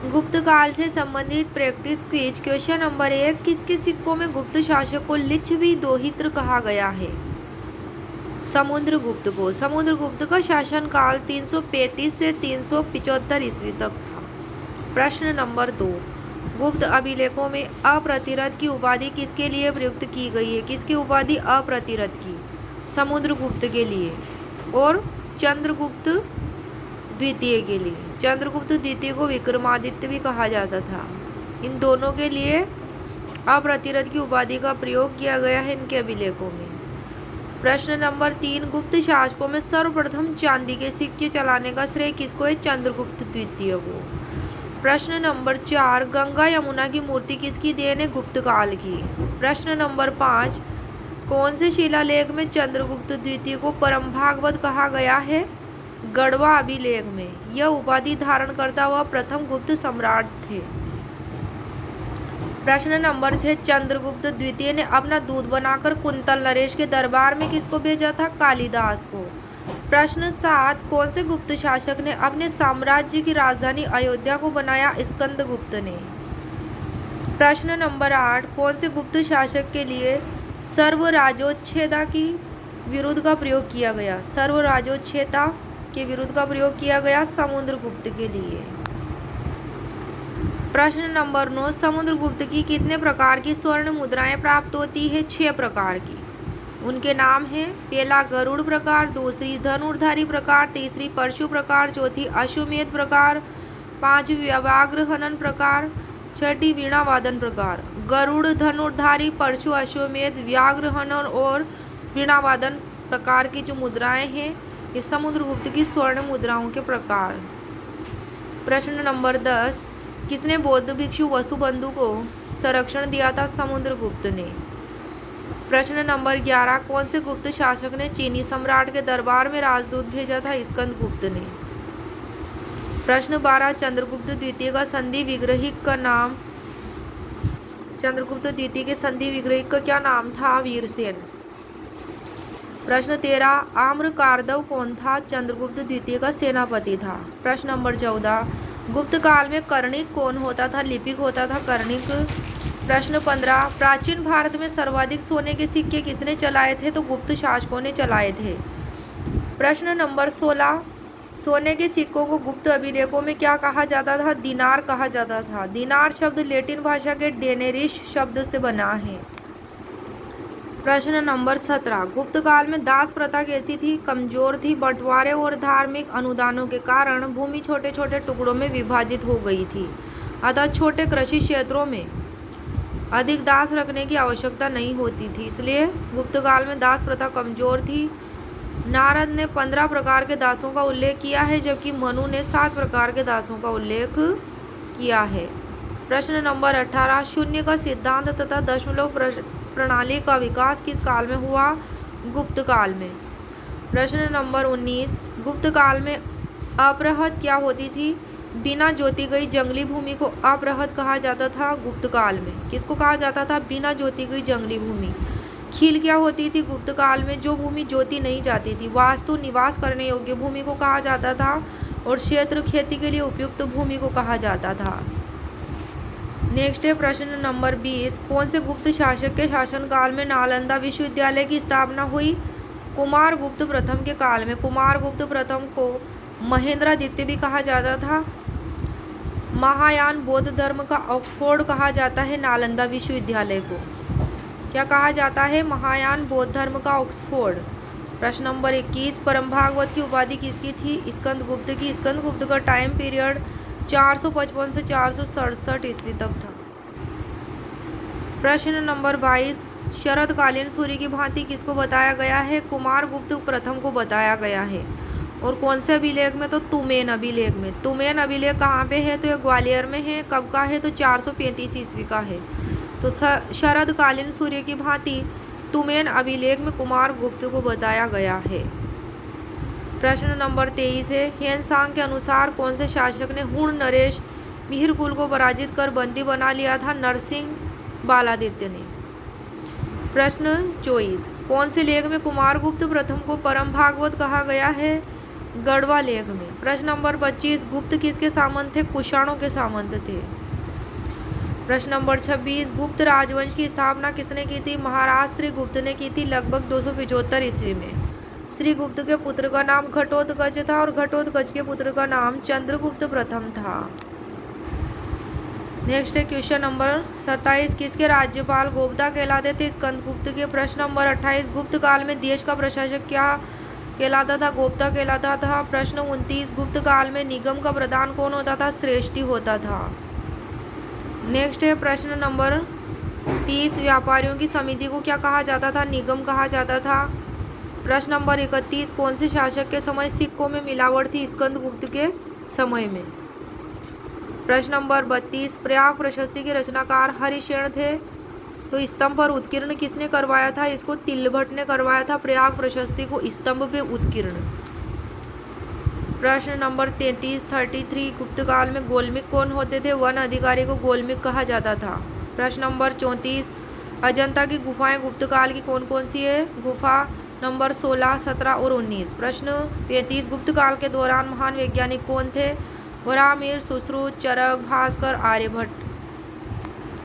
गुप्त काल से संबंधित प्रैक्टिस क्विज। क्वेश्चन नंबर 1, किसके सिक्कों में गुप्त शासक को लिच्छवी दोहित्र कहा गया है? समुद्रगुप्त को। समुद्रगुप्त का शासनकाल 335 से 375 ईस्वी तक था। प्रश्न नंबर 2, गुप्त अभिलेखों में अप्रतिरथ की उपाधि किसके लिए प्रयुक्त की गई है? किसकी उपाधि अप्रतिरथ की? समुद्रगुप्त के लिए और चंद्रगुप्त द्वितीय के लिए। चंद्रगुप्त द्वितीय को विक्रमादित्य भी कहा जाता था। इन दोनों के लिए अप्रतिरथ की उपाधि का प्रयोग किया गया है इनके अभिलेखों में। प्रश्न नंबर 3, गुप्त शासकों में सर्वप्रथम चांदी के सिक्के चलाने का श्रेय किसको है? चंद्रगुप्त द्वितीय को। प्रश्न नंबर 4, गंगा यमुना की मूर्ति किसकी देन है? गुप्त काल की। प्रश्न नंबर 5, कौन से शिलालेख में चंद्रगुप्त द्वितीय को परम भागवत कहा गया है? गढ़वा अभिलेख में। यह उपाधि धारण करता हुआ प्रथम गुप्त सम्राट थे। प्रश्न नंबर 6, चंद्रगुप्त द्वितीय ने अपना दूध बनाकर कुंतल नरेश के दरबार में किसको भेजा था? कालिदास को। प्रश्न 7, कौन से गुप्त शासक ने अपने साम्राज्य की राजधानी अयोध्या को बनाया? स्कंदगुप्त ने। प्रश्न नंबर 8, कौन से गुप्त शासक के लिए सर्वराज्योच्छेदा की विरुद्ध का प्रयोग किया गया? सर्वराज्योच्छेदा के विरुद्ध का प्रयोग किया गया समुद्रगुप्त के लिए। प्रश्न नंबर 9, समुद्रगुप्त की कितने प्रकार की स्वर्ण मुद्राएं प्राप्त होती है? 6 प्रकार की। उनके नाम हैं, पहला गरुड़ प्रकार, दूसरी धनुर्धारी प्रकार, तीसरी परशु प्रकार, चौथी अश्वमेध प्रकार, पांचवी व्याघ्र हनन प्रकार, छठी वीणा वादन प्रकार। गरुड़, धनुर्धारी, परशु, अश्वमेध, व्याघ्र हनन और वीणा वादन प्रकार की जो मुद्राएं हैं ये समुद्रगुप्त की स्वर्ण मुद्राओं के प्रकार। प्रश्न नंबर 10, किसने बौद्ध भिक्षु वसुबंधु को संरक्षण दिया था? समुद्रगुप्त ने। प्रश्न नंबर 11, कौन से गुप्त शासक ने चीनी सम्राट के दरबार में राजदूत भेजा था? स्कंदगुप्त ने। प्रश्न 12, चंद्रगुप्त द्वितीय का संधि विग्रहिक का नाम? चंद्रगुप्त द्वितीय के संधि विग्रहिक का क्या नाम था? वीरसेन। प्रश्न 13, आम्रकारदव कौन था? चंद्रगुप्त द्वितीय का सेनापति था। प्रश्न नंबर 14, गुप्त काल में कर्णिक कौन होता था? लिपिक होता था कर्णिक। प्रश्न 15, प्राचीन भारत में सर्वाधिक सोने के सिक्के किसने चलाए थे? तो गुप्त शासकों ने चलाए थे। प्रश्न नंबर 16, सोने के सिक्कों को गुप्त अभिलेखों में क्या कहा जाता था? दिनार कहा जाता था। दिनार शब्द लैटिन भाषा के डेनेरिश शब्द से बना है। प्रश्न नंबर 17, गुप्त काल में दास प्रथा कैसी थी? कमजोर थी। बंटवारे और धार्मिक अनुदानों के कारण भूमि छोटे छोटे टुकड़ों में विभाजित हो गई थी, अतः छोटे कृषि क्षेत्रों में अधिक दास रखने की आवश्यकता नहीं होती थी, इसलिए गुप्त काल में दास प्रथा कमजोर थी। नारद ने 15 प्रकार के दासों का उल्लेख किया है, जबकि मनु ने 7 प्रकार के दासों का उल्लेख किया है। प्रश्न नंबर 18, शून्य का सिद्धांत तथा दशमलव प्रणाली का विकास किस काल में हुआ? गुप्त काल में। प्रश्न नंबर 19, गुप्त काल में अपरहत क्या होती थी? बिना जोती गई जंगली भूमि को अपरहत कहा जाता था गुप्त काल में। किसको कहा जाता था? बिना जोती गई जंगली भूमि। खील क्या होती थी गुप्त काल में? जो भूमि जोती नहीं जाती थी। वास्तु निवास करने योग्य भूमि को कहा जाता था और क्षेत्र खेती के लिए उपयुक्त भूमि को कहा जाता था। नेक्स्ट है प्रश्न नंबर 20, कौन से गुप्त शासक के शासनकाल में नालंदा विश्वविद्यालय की स्थापना हुई? कुमारगुप्त प्रथम के काल में। कुमारगुप्त प्रथम को महेंद्रादित्य भी कहा जाता था। महायान बौद्ध धर्म का ऑक्सफोर्ड कहा जाता है नालंदा विश्वविद्यालय को। क्या कहा जाता है? महायान बौद्ध धर्म का ऑक्सफोर्ड। प्रश्न नंबर 21, परम भागवत की उपाधि किसकी थी? स्कंदगुप्त की। स्कंदगुप्त का टाइम पीरियड 455 से 467 ईस्वी तक था। प्रश्न नंबर 22, शरतकालीन सूर्य की भांति किसको बताया गया है? कुमारगुप्त प्रथम को बताया गया है। और कौन से अभिलेख में? तो तुमेन अभिलेख में। तुमेन अभिलेख कहाँ पे है? तो ये ग्वालियर में है। कब का है? तो 435 ईस्वी का है। तो शरदकालीन सूर्य की भांति तुमेन अभिलेख में कुमारगुप्त को बताया गया है। प्रश्न नंबर 23 है, ह्वेन-त्सांग के अनुसार कौन से शासक ने हुण नरेश मिहिरकुल को पराजित कर बंदी बना लिया था? नरसिंह बालादित्य ने। प्रश्न 24, कौन से लेख में कुमारगुप्त प्रथम को परम भागवत कहा गया है? गढ़वा लेक में। प्रश्न नंबर 25, गुप्त किसके सामंत थे? कुषाणों के सामंत थे। प्रश्न नंबर 26, गुप्त राजवंश की स्थापना किसने की थी? महाराज श्रीगुप्त ने की थी लगभग 275 ईस्वी में। श्रीगुप्त के पुत्र का नाम घटोत्कच था और घटोत्कच के पुत्र का नाम चंद्रगुप्त प्रथम था। नेक्स्ट है क्वेश्चन नंबर 27, किसके राज्यपाल गोप्ता कहलाते थे? स्कंदगुप्त के। प्रश्न नंबर 28, गुप्त काल में देश का प्रशासक क्या कहलाता था? गोप्ता कहलाता था। प्रश्न 29, गुप्त काल में निगम का प्रधान कौन होता था? श्रेष्ठी होता था। नेक्स्ट है प्रश्न नंबर 30, व्यापारियों की समिति को क्या कहा जाता था? निगम कहा जाता था। प्रश्न नंबर 31, कौन से शासक के समय सिक्कों में मिलावट थी? स्कंदगुप्त के समय में। प्रश्न नंबर 32, प्रयाग प्रशस्ति के रचनाकार हरिशेन थे, तो स्तंभ पर उत्कीर्ण किसने करवाया था? इसको तिलभट्ट ने करवाया था प्रयाग प्रशस्ति को स्तंभ पे उत्कीर्ण। प्रश्न नंबर 33, गुप्त काल में गोलमिक कौन होते थे? वन अधिकारी को गोलमिक कहा जाता था। प्रश्न नंबर 34, अजंता की गुफाएं गुप्त काल की कौन कौन सी है? गुफा नंबर 16, 17 और 19। प्रश्न 35, गुप्त काल के दौरान महान वैज्ञानिक कौन थे? वराहमिहिर, सुश्रुत, चरक, भास्कर, आर्यभट्ट।